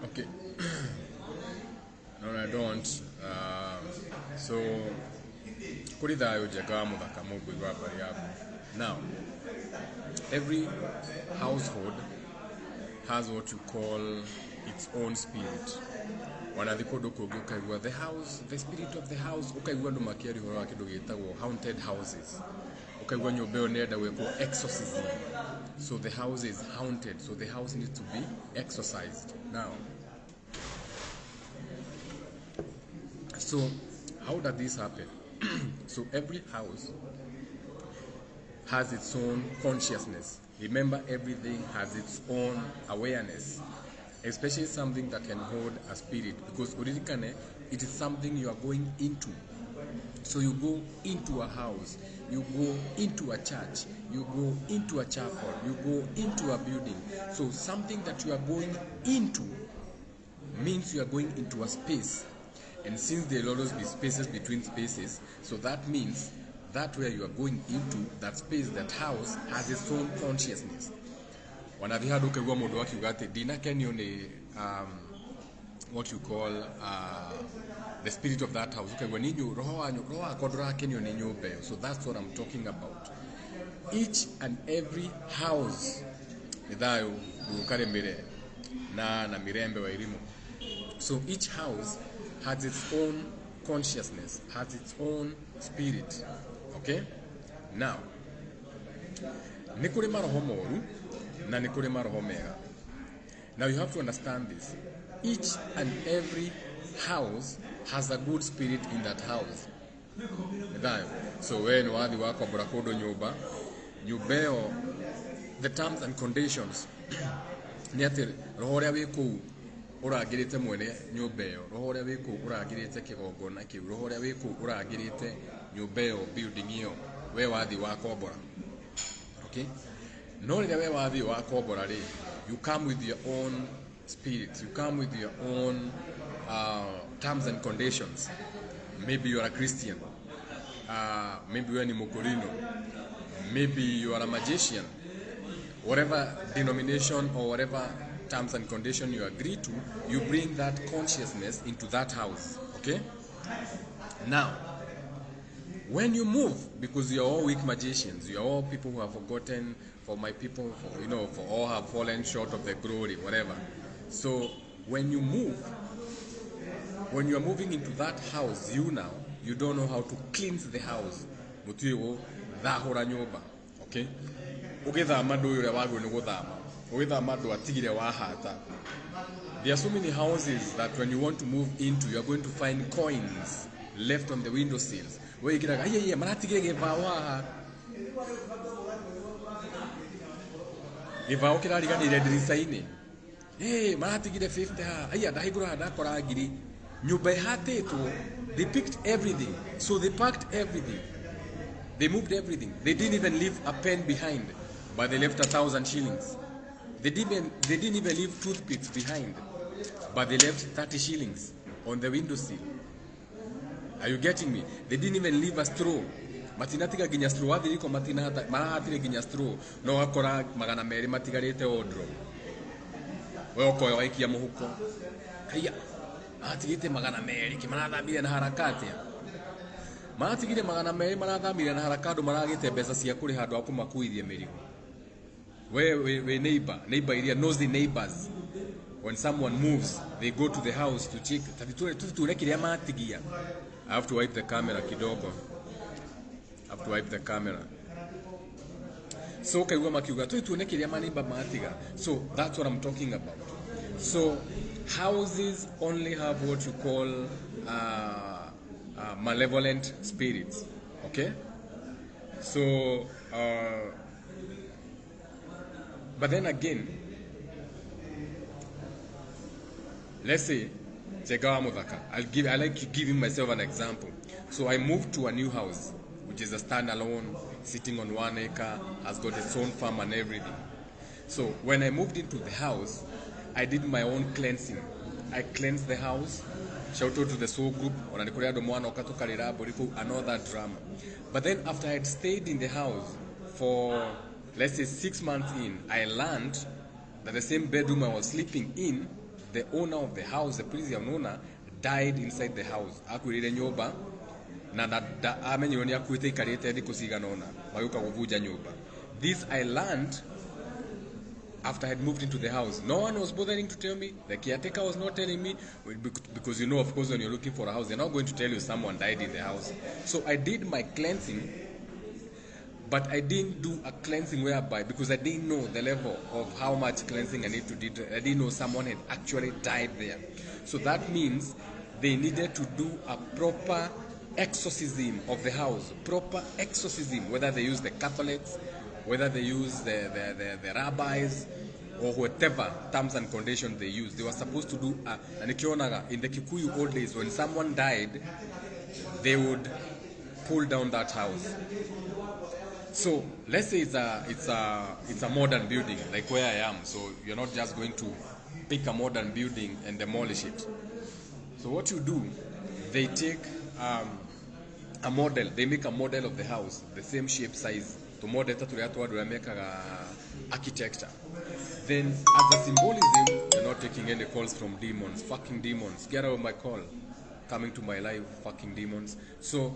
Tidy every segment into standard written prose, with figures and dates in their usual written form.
Okay. No, I don't. So, kuri thayo njega muthaka mungwi bari yaku. Now, every household has what you call its own spirit. Wanathi kundu kungi ukaigua the house, the spirit of the house, ukaigua andu makiari horo wa kindu gitagwo haunted houses. Ukaigua nyumba iyo nenda gwikwo exorcism. So the house is haunted, so the house needs to be exorcised. Now, so how does this happen? So every house has its own consciousness. Remember, everything has its own awareness, especially something that can hold a spirit, because originally it is something you are going into. So you go into a house, you go into a church, you go into a chapel, you go into a building. So something that you are going into means you are going into a space. And since there will always be spaces between spaces, so that means that where you are going into, that space, that house, has its own consciousness. Wanavihadu ukaigua mundu wakiuga ati ndinakenio ni what you call the spirit of that house. Ukaigua ninyu roho wako ndurakenio ni nyumba iyo. So that's what I'm talking about. Each and every house nithayo ukaremire na mirembe wa irimu. So each house has its own consciousness, has its own spirit. Okay? Now, nikuri maroho moru na nikuri maroho mega. Now you have to understand this. Each and every house has a good spirit in that house. So when wathi wako brakodo nyumba, nyubeo, the terms and conditions ni ati roho ria wi kuu uragirite mwene nyumba iyo, roho ria wi kuu uragirite kigongona kiu, roho ria wi kuu uragirite nyumba iyo, building iyo, we wathi wakombora. Okay? No riria we wathi wakombora ri, you come with your own spirit, you come with your own terms and conditions. Maybe you are a Christian, maybe you are a Mukurino, maybe you are a magician. Whatever denomination or whatever terms and conditions you agree to, you bring that consciousness into that house. Okay? Now, when you move, because you are all weak magicians, you are all people who have forgotten, for my people, for all have fallen short of the glory, whatever. So when you move, when you are moving into that house, you don't know how to cleanse the house. Mutiwo dhahora nyoba. Okay? Ugithama ndu ure wagwe ni guthama. Ugithama ndu atigire wahata. There are so many houses that when you want to move into, you are going to find coins left on the window sills. Where you get like, yeah, maratigire gevawa. Gevawa kira riganire ndirisaini. Hey, maratigire 50 ha. Aya ndahigura ndakora ngiri. Nyumba ihatetwo, they picked everything. So they packed everything. They moved everything. They didn't even leave a pen behind, but they left 1,000 shillings. They didn't even leave toothpicks behind, but they left 30 shillings on the windowsill. Are you getting me? They didn't even leave a straw. Matinatika ginya straw. Wathi liko matinata marahatire ginya straw. No wakora magana meri matigarite odro. We okoyo waikia muhuko. Haya. Atigite magana meri kimarathamire na harakati. Matigire magana meri marathamire na harakati maragite mbeca cia kuri handu akumakuithie mirigo. We neighbor iria knows the neighbors. When someone moves, they go to the house to check. Tuture kiria matigia. I have to wipe the camera kidogo. I have to wipe the camera. So kaigua makiuga tuone kiria maneighbor matiga. So that's what I'm talking about. So houses only have what you call malevolent spirits. Okay? So but then again, let's say I like giving myself an example. So I moved to a new house, which is a standalone, sitting on 1 acre, has got its own farm and everything. So when I moved into the house, I did my own cleansing. I cleansed the house. Shout out to the soul group. Another drama. But then after I had stayed in the house for, let's say, 6 months in, I learned that the same bedroom I was sleeping in the owner of the house, the previous owner, died inside the house. Akwirire nyumba na amenyirwo ni akuite ikarite thiku cigana ona mageuka kuvuja nyumba. This I learned after I had moved into the house. No one was bothering to tell me. The caretaker was not telling me, because you know, of course, when you're looking for a house, they're not going to tell you someone died in the house. So I did my cleansing, but I didn't do a cleansing whereby, because I didn't know the level of how much cleansing I need to do. I didn't know someone had actually died there. So that means they needed to do a proper exorcism of the house, proper exorcism, whether they use the Catholics, whether they use the rabbis, or whatever terms and conditions they use. They were supposed to do in the Kikuyu old days, when someone died, they would pull down that house. So let's say it's a modern building like where I am. So you're not just going to pick a modern building and demolish it. So what you do, they take a model. They make a model of the house, the same shape, size. To model to make architecture. Then as a symbolism, you're not taking any calls from demons. Fucking demons, get out of my call. Coming to my life, fucking demons. So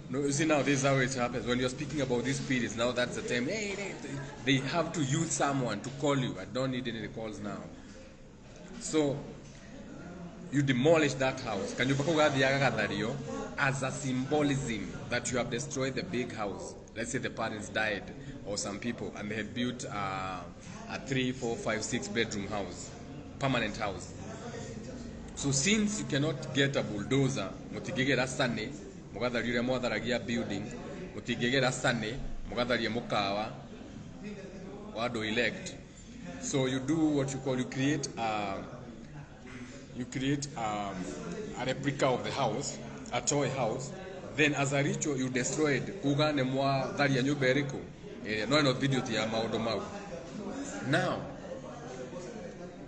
no, you see, now this is how it happens. When you're speaking about these spirits, now that's the time. Hey, they have to use someone to call you. I don't need any calls now. So you demolish that house. Can you as a symbolism that you have destroyed the big house? Let's say the parents died, or some people, and they had built a 3, 4, 5, 6 bedroom house, permanent house. So since you cannot get a bulldozer, mutigegera sane, mugatharire mwatharagia building, mutigegera sane, mugatharie mukawa, wado elect. So you do what you call, you create a replica of the house, a toy house. Then as a ritual you destroy it. Ugane mwa dharia nyumba eriko. No video ya maodo mau. Now,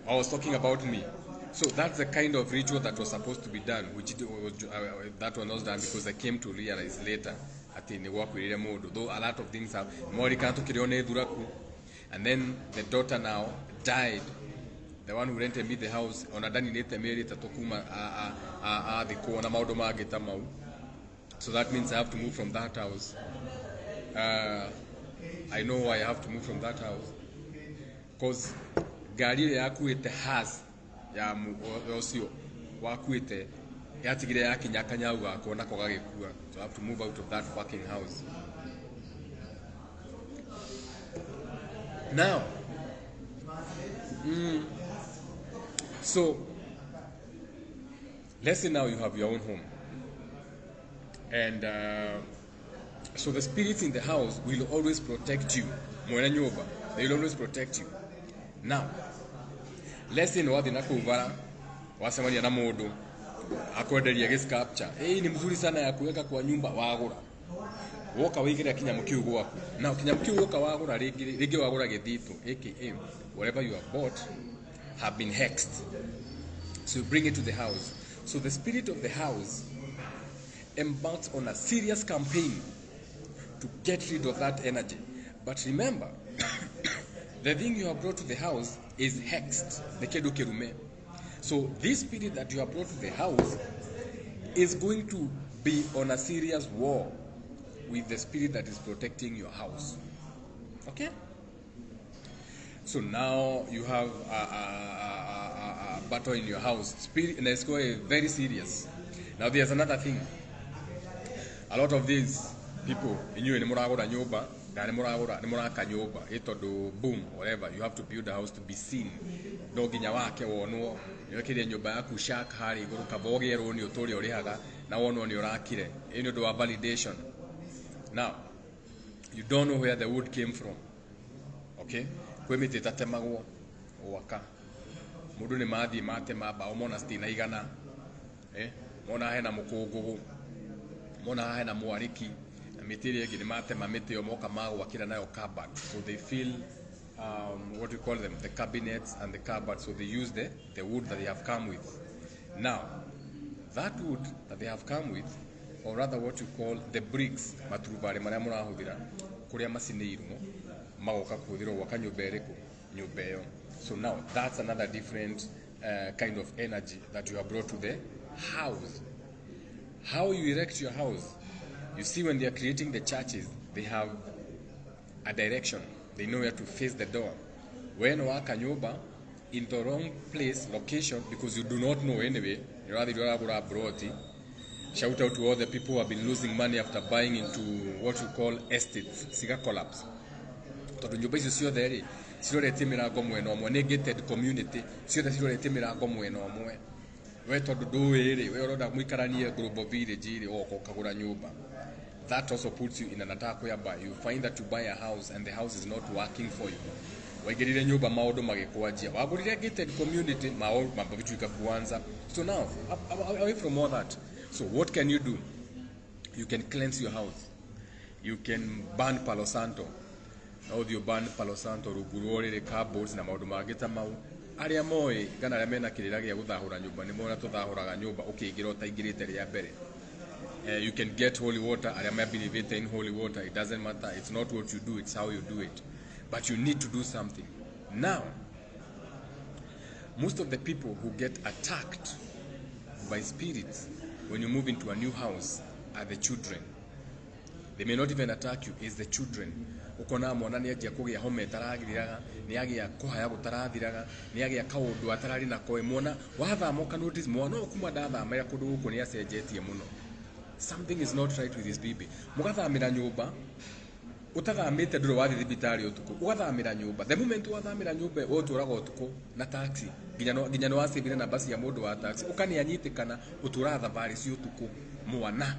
I was talking about me. So that's the kind of ritual that was supposed to be done, which that one was done because I came to realize later at in the work with Remodo. Though a lot of things have and then the daughter now died. The one who rented me the house on a Danilete Merita Tokuma the Kona Maudo Mageta Mau. So that means I have to move from that house. I know why I have to move from that house. Because Gari Yakuete has Yosio Wakuete Yatigre Yaki Yakanyawa Kona Kogakua. So I have to move out of that fucking house. Now, so let's say now you have your own home. And so the spirits in the house will always protect you. They will always protect you. Now, let's say no wadi nakuvara wasemani na modo akodelia ge sculpture. Ni mzuri sana ya kuweka kwa nyumba wagura. Woka wigira kinyamukiu gwaku. Now kinyamukiu woka wagura rigi wagura gethito aka whatever you have bought have been hexed. So you bring it to the house. So the spirit of the house embarks on a serious campaign to get rid of that energy. But remember, the thing you have brought to the house is hexed, the kedo kerume. So this spirit that you have brought to the house is going to be on a serious war with the spirit that is protecting your house. Okay? So now you have a battle in your house. Spirit, and it's going very serious. Now there's another thing. A lot of these people, boom, whatever, you have to build a house to be seen. Validation. Now, you don't know where the wood came from. Okay? Mudu ni mathi mate maba omona stina igana mona hena mukugugu mona hena muariki na mitiri egi ni mate mamete omoka magu wakira nayo cupboard. So they fill what we call them, the cabinets and the cupboard. So they use the wood that they have come with. Now that wood that they have come with, or rather what you call the bricks, maturubare maria murahudira kuria masineirumo magoka kuthiro wakanyubereko nyubeyo. So now that's another different kind of energy that you have brought to the house. How you erect your house, you see when they are creating the churches, they have a direction. They know where to face the door. When work a nyumba in the wrong place, location, because you do not know anyway, you rather go abroad. Shout out to all the people who have been losing money after buying into what you call estates, cigar collapse. Tondu nyumba icio ciothe ri cirorete mirango mwena omwe ni gated community, ciothe cirorete mirango mwena omwe. We tondu ndui ri we uroda muikaranie global village ri oko kagura nyumba. That also puts you in an attack whereby you find that you buy a house and the house is not working for you. Waigirire nyumba maundu magikwanjia. Wagurire gated community mabavitu ikakuanza. So now, away from all that, so what can you do? You can cleanse your house. You can burn Palo Santo. How do you burn Palo Santo? Rugurore, cardboards, na maundu magita mau. Aria moi, kana aria mena kirira gia guthahura nyumba, ni mona tuthahuraga nyumba, ukiingira utaingirite ria mbere. You can get holy water. I may believe in holy water. It doesn't matter. It's not what you do, it's how you do it. But you need to do something. Now, most of the people who get attacked by spirits when you move into a new house are the children. They may not even attack you, it's the children. Ukona mwana ni agia kugia home taragiriraga, ni agia kuhaya gutarathiraga, ni agia kaundu atarari na koe mwana wathamo ka notice mwana okuma ndathama ya kundu guku ni acenjetie muno. Something is not right with this baby. Mugathamira nyumba, utathamite nduro wathi thibitari utuku, ugathamira nyumba. The moment wathamira nyumba uturaga utuku na taxi, ginya no wasebire na basi ya mundu wa taxi, ukani anyitikana utura thabari cio utuku mwana.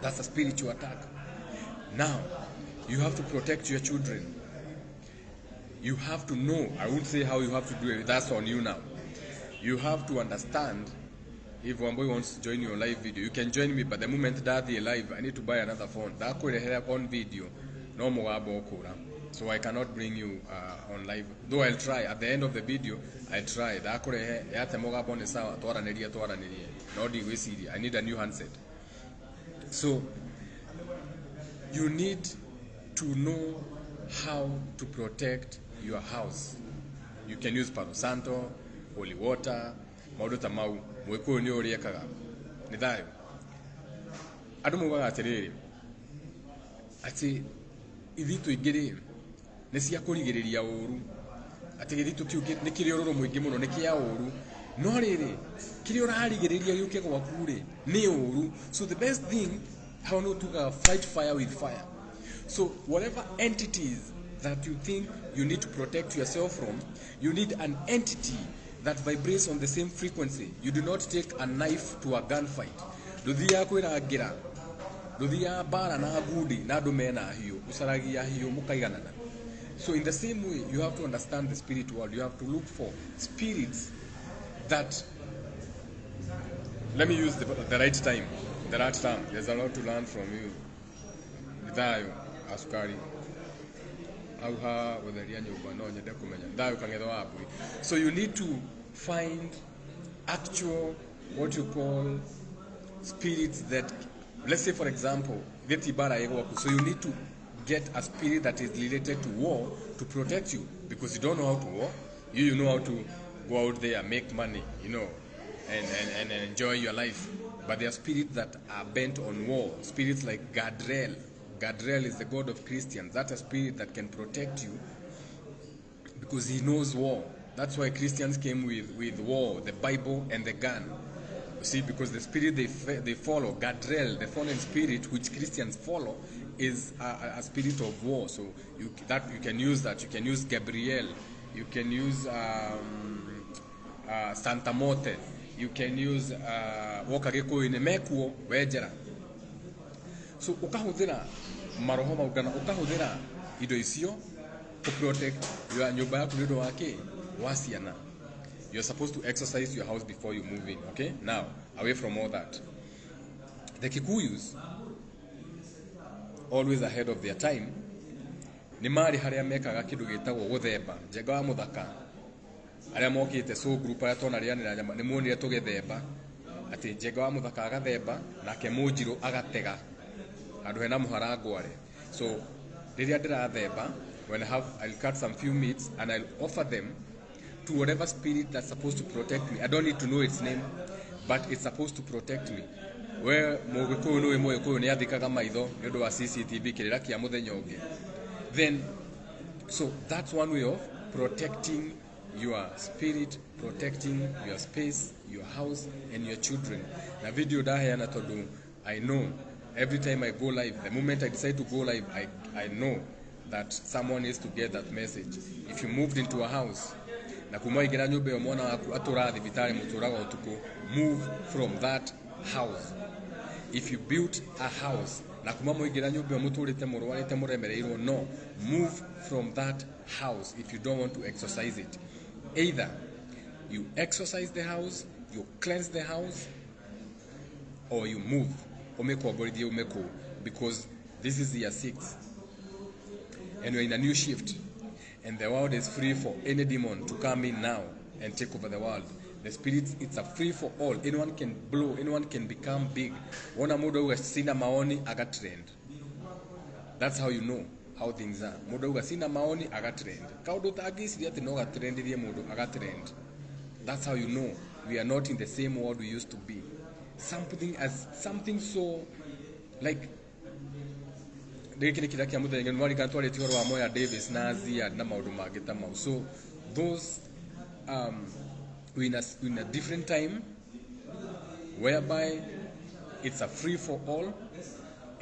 That's a spiritual attack. Now, you have to protect your children. You have to know. I won't say how you have to do it. That's on you now. You have to understand. If one boy wants to join you on live video, you can join me, but the moment that they live, I need to buy another phone. That could help on video. No more so I cannot bring you on live. Though I'll try. At the end of the video, I'll try. That could help. I need a new handset. So, you need to know how to protect your house. You can use Palo Santo, holy water, maundu ta mau. Mwiko ni uriekaga. Ni thayo. Andu mugaga atiriri. Ati ithitu ingiri ni cia kurigiriria uru. Ati githitu kiu ni kiri ururu mwingi muno ni kia uru. No riri kiri urarigiriria yuke gwaku ri ni uru. So the best thing how not to fight fire with fire. So whatever entities that you think you need to protect yourself from, you need an entity that vibrates on the same frequency. You do not take a knife to a gunfight. Duthia kwira gira. Duthia bara na gudi na domena hiyo. Usaragia hiyo mukaiganana. So in the same way, you have to understand the spirit world. You have to look for spirits that, let me use the right time. The right term. There's a lot to learn from you. Dayo askari. Auha wetheria nyumba no nyende kumenya. Dayo kangetho wapi. So you need to find actual, what you call, spirits that, let's say for example, so you need to get a spirit that is related to war to protect you, because you don't know how to war. You know how to go out there, make money, you know, and enjoy your life. But there are spirits that are bent on war. Spirits like Gadriel. Gadriel is the god of Christians. That's a spirit that can protect you because he knows war. That's why Christians came with war, the Bible, and the gun. You see, because the spirit they follow, Gadriel, the fallen spirit which Christians follow, is a spirit of war. So you can use that. You can use Gabriel. You can use Santa Morte. You can use Wakageko in Mekuo, Wejera. So ukahuthira maroho maugana, ukahuthira ido icio to protect your nyumba yaku nido wake wasiana. You're supposed to exercise your house before you move in, okay? Now, away from all that. The Kikuyus, always ahead of their time, ni mari haria mekaga kindu gitagwo guthemba, njenga wa muthaka. Aria mokite so group aria tona rianira ni muonire tugethemba ati njenga wa muthaka agathemba nake munjiru agatega andu hena muharangware. So riria ndirathemba, when I'll cut some few meats and I'll offer them to whatever spirit that's supposed to protect me. I don't need to know its name, but it's supposed to protect me. Where Mogikuyu no Moyukuyu ni athikaga maitho ni undu wa CCTV kirira kia muthenya ungi. Then so that's one way of protecting your spirit, protecting your space, your house, and your children. Na video daheana tondu I know every time I go live, the moment I decide to go live, I know that someone needs to get that message. If you moved into a house, na kumoigira nyumba yo mwana waku atura thibitari muturaga utuku, move from that house. If you built a house, na kumoigira nyumba yo muturite murwarite muremereirwo, no, move from that house if you don't want to exorcise it. Either you exorcise the house, you cleanse the house, or you move. Because this is year 6 and we're in a new shift and the world is free for any demon to come in now and take over the world. The spirit, it's a free for all. Anyone can blow, anyone can become big. Wana muda uga sina maoni aga trend. That's how you know how things are. Muda uga sina maoni aga trend. Kaudo tagisi yati no aga trend diye mudo aga trend. That's how you know we are not in the same world we used to be. Something so like Davis Nazi and so those we're in a different time whereby it's a free for all,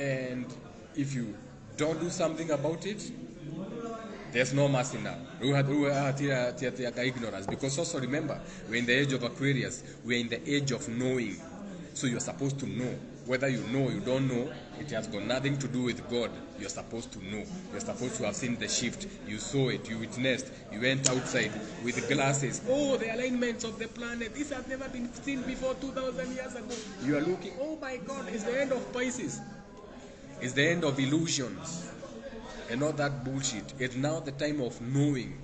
and if you don't do something about it, there's no mercy now. We had ignorance, because also remember, we're in the age of Aquarius, we're in the age of knowing. So you're supposed to know. Whether you know or you don't know, it has got nothing to do with God. You're supposed to know. You're supposed to have seen the shift. You saw it. You witnessed. You went outside with glasses. Oh, the alignments of the planet. This has never been seen before 2,000 years ago. You are looking. Oh my God, it's the end of Pisces. It's the end of illusions. And all that bullshit. It's now the time of knowing.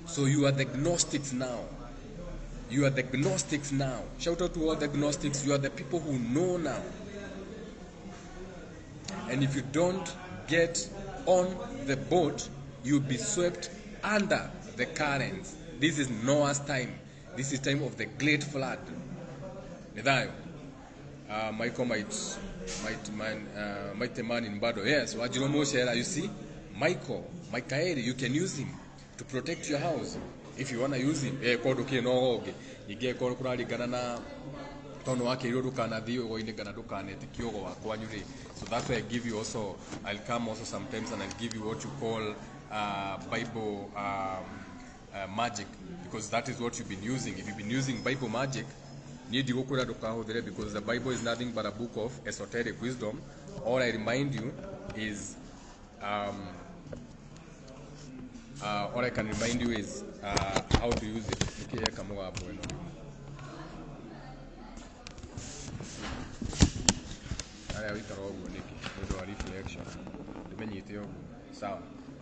So you are the Gnostics now. You are the Gnostics now. Shout out to all the Gnostics. You are the people who know now. And if you don't get on the boat, you'll be swept under the currents. This is Noah's time. This is time of the great flood. Michael might man in battle. Yes, you see, Michael, you can use him to protect your house. If you want to use him, you get called Kurali tono wake iro dukana dio go ine gana dukane tikiogo wa nyure. So that's why I give you also, I'll come also sometimes and I'll give you what you call Bible magic, because that is what you've been using. If you've been using Bible magic, because the Bible is nothing but a book of esoteric wisdom. All I remind you is all I can remind you is how to use it.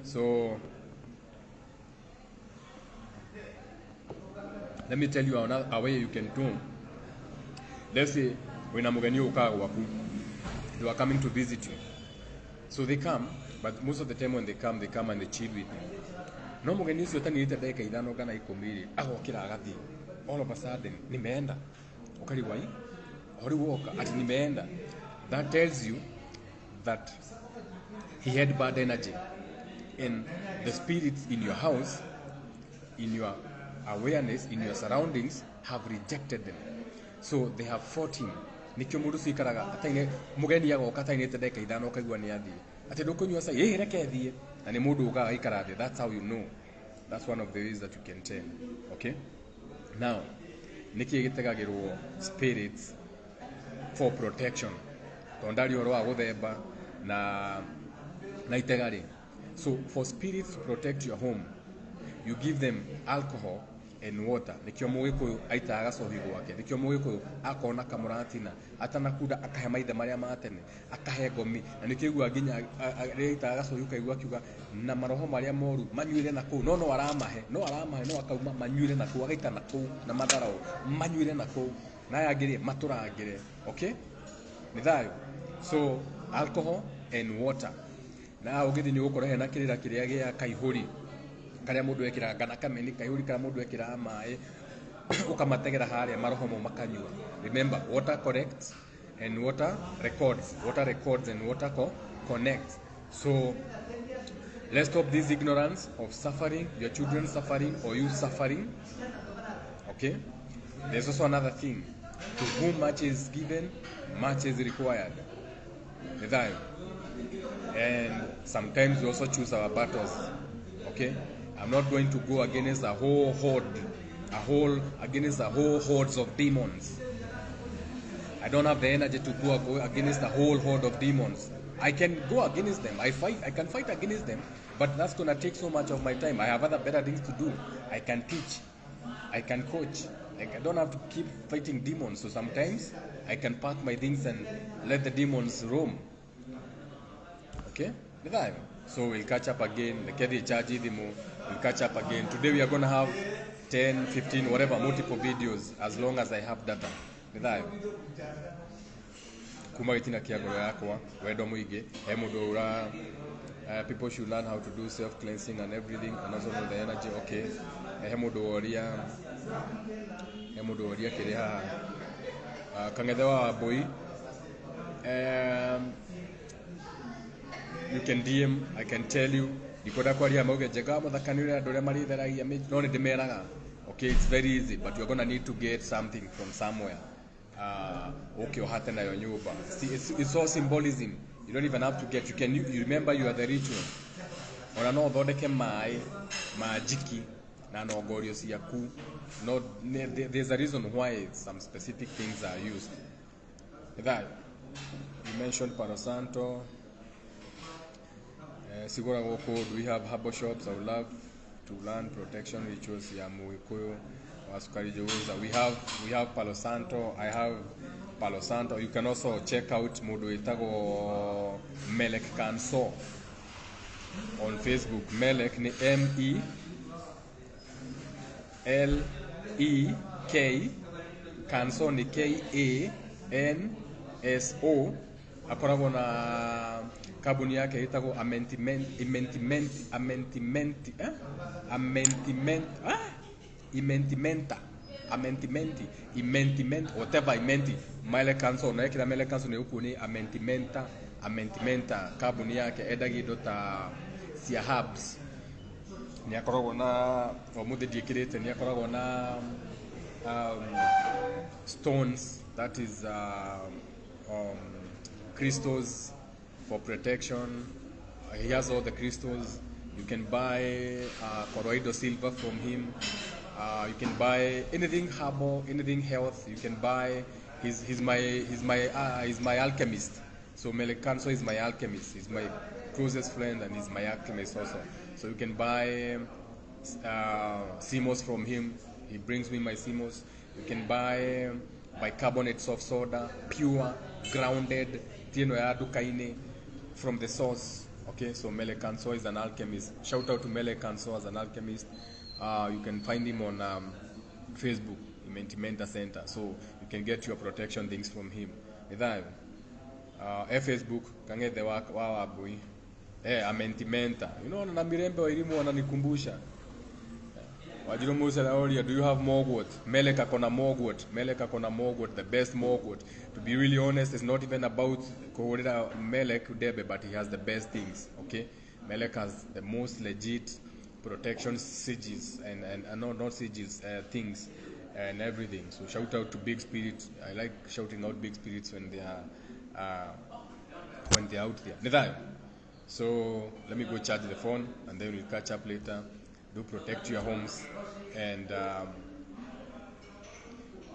So let me tell you a way you can do. Let's say when they are coming to visit you. So they come, but most of the time when they come and they chill with me. No mugeni ucio tanirite ndeka ithano kana 10 agokira agathi, all of a sudden nimeenda ukarigwa hii ori woka ati nimeenda. That tells you that he had bad energy, and the spirits in your house, in your awareness, in your surroundings have rejected them, so they have fought him. Nikyo mundu sikaraga ataine mugeni agoka atainite ndeka ithano ukaigwa ni athi ati ndukunywa sai reke thie na ni mundu ukaga ikara thi. That's how you know. That's one of the ways that you can tell. Okay, now niki gitegagirwo spirits for protection tondari horo wa guthemba na itegari. So for spirits to protect your home, you give them alcohol and water. Nikyo mugikuyu aitaga cothi gwake, nikyo mugikuyu akona kamuratina atanakuda akahe maithe maria matene akahe ngomi, na nikigua nginya aitaga cothi ukaigua kiuga na maroho maria moru manyuire na kuu no aramahe no akauma manyuire na kuu agaita na kuu na matharau manyuire na kuu na yagirie maturangire. Okay, ni thayo. So alcohol and water. Na ugithi ni gukora hena kirira kiria gia kaihuri karia mundu ekira kana kameni kaihuri kana mundu ekira mai ukamategera haria maroho mo makanyua. Remember, water corrects and water records and water connects. So let's stop this ignorance of suffering, your children suffering or you suffering. Okay, there's also another thing: to whom much is given, much is required. And sometimes we also choose our battles. Okay, I'm not going to go against a whole hordes of demons. I don't have the energy to go against a whole horde of demons. I can go against them. I can fight against them, but that's gonna take so much of my time. I have other better things to do. I can teach, I can coach. I don't have to keep fighting demons. So sometimes I can pack my things and let the demons roam. Okay? So we'll catch up again. We'll catch up again. Today we are gonna have 10, 15, whatever, multiple videos as long as I have data. Kuma gitina kiagoro yakwa wendo muingi he mundu ura people should learn how to do self cleansing and everything and also know the energy. Okay, he mundu oria kiri ha kangethewa boy. You can DM, I can tell you dikoda kwaria mauge jega muthakanire andu ria maritheragia no ni ndimeraga. Okay, it's very easy, but you're gonna need to get something from somewhere. Okay, ohate na yo nyumba. See, it's all symbolism. You don't even have to get. You remember you are the ritual. Ona no thondeke mai majiki na no gorio ciaku. No, there's a reason why some specific things are used. That you mentioned Palo Santo. Sigura Goko, do we have herbal shops? I would love to learn protection rituals ya Muikuyu. We have Palo Santo. I have Palo Santo. You can also check out Mudu Itago Melek Kanso on Facebook. Melek ni MELEK, Kanso ni KANSO. Akoragwo na kabuni yake itago Amentimenta, whatever imenti. Mele kanso na ekira mele kanso ne ukuni amentimenta kabuni yake edagido ta cia herbs. Ni akoragwo na omude diekirete ni akoragwo na stones, that is crystals for protection. He has all the crystals. You can buy colloidal silver from him. You can buy anything herbal, anything health. You can buy. He's my alchemist. So Melek Kanso is my alchemist. He's my closest friend and he's my alchemist also. So you can buy CMOS from him. He brings me my CMOS. You can buy bicarbonate soft soda, pure, grounded, from the source. Okay, so Melek Kanso is an alchemist. Shout out to Melek Kanso as an alchemist. You can find him on Facebook, Mentimenta Center. So you can get your protection things from him. Facebook, kange the wa boy. Mentimenta. You know, na mirembe wa elimu wananikumbusha. Do you have Mogwot? Melek akona Mogwot. Melek akona Mogwot, the best Mogwot. To be really honest, it's not even about Melek Debe, but he has the best things. Okay, Melek has the most legit protection sigils and not sigils, things and everything. So shout out to big spirits. I like shouting out big spirits when they are out there. So let me go charge the phone and then we'll catch up later. Do protect your homes, and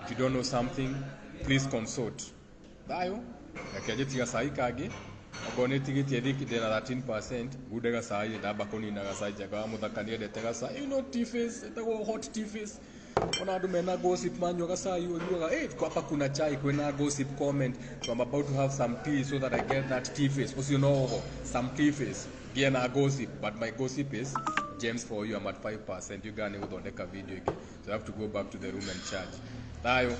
if you don't know something, please consult. Dayo, yakajetiga sai kage, agoneti geti na 13%, gudega sai da bakoni na sai jaga muthakanie de tega sai, you know tifes, etago hot tifes. Ona adu mena gossip man yoga sai yoga, kwa hapa kuna chai kwena gossip comment, so I'm about to have some tea so that I get that tifes. Also you know some tifes, get na gossip, but my gossip is James for you. I'm at 5%. You gonna go on a video again, so I have to go back to the room and charge. Tayo.